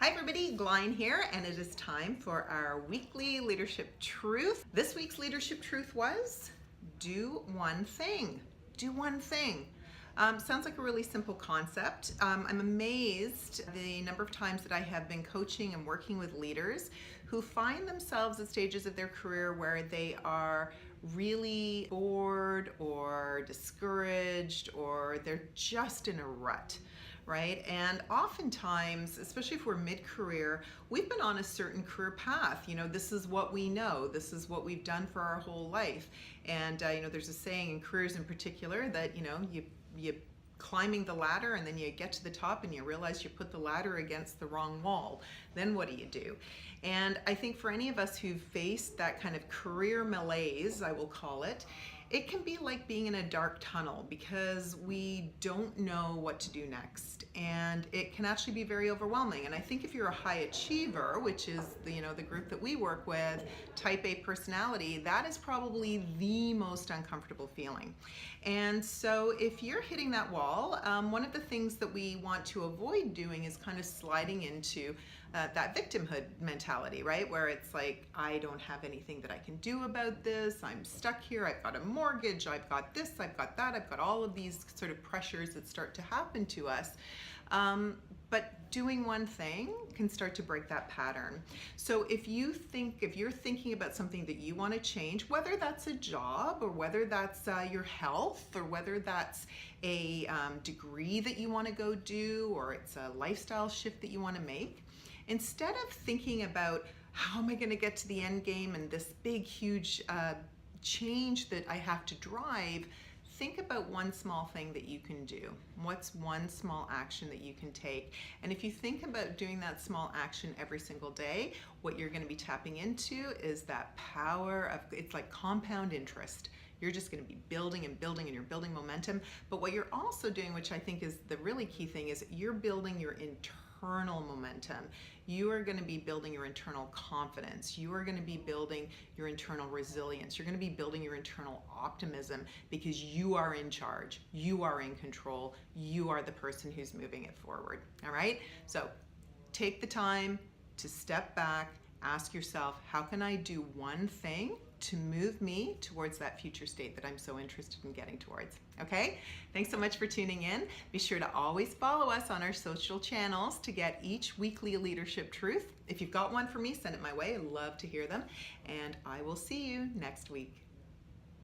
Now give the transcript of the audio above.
Hi everybody, Glyne here, and it is time for our weekly leadership truth. This week's leadership truth was, do one thing. Do one thing. Sounds like a really simple concept. I'm amazed the number of times that I have been coaching and working with leaders who find themselves at stages of their career where they are really bored or discouraged or they're just in a rut. Right? And oftentimes, especially if we're mid-career, we've been on a certain career path. This is what we know. This is what we've done for our whole life. And there's a saying in careers in particular that you climbing the ladder and then you get to the top and you realize you put the ladder against the wrong wall. Then what do? And I think for any of us who've faced that kind of career malaise, I will call it, it can be like being in a dark tunnel because we don't know what to do next, and it can actually be very overwhelming. And I think if you're a high achiever, which is the group that we work with, type A personality, that is probably the most uncomfortable feeling. And so if you're hitting that wall, one of the things that we want to avoid doing is kind of sliding into that victimhood mentality, right? Where it's like, I don't have anything that I can do about this. I'm stuck here. I've got a mortgage. I've got this. I've got that. I've got all of these sort of pressures that start to happen to us. But doing one thing can start to break that pattern. So if you're thinking about something that you want to change, whether that's a job or whether that's your health or whether that's a degree that you want to go do or it's a lifestyle shift that you want to make, instead of thinking about how am I going to get to the end game and this big, huge change that I have to drive, think about one small thing that you can do. What's one small action that you can take? And if you think about doing that small action every single day, what you're going to be tapping into is that power of, it's like compound interest. You're just going to be building and building and you're building momentum. But what you're also doing, which I think is the really key thing, is you're building your internal momentum. You are going to be building your internal confidence. You are going to be building your internal resilience. You're going to be building your internal optimism because you are in charge. You are in control. You are the person who's moving it forward. All right? So take the time to step back, ask yourself, how can I do one thing to move me towards that future state that I'm so interested in getting towards? Okay? Thanks so much for tuning in. Be sure to always follow us on our social channels to get each weekly leadership truth. If you've got one for me, send it my way. I'd love to hear them. And I will see you next week.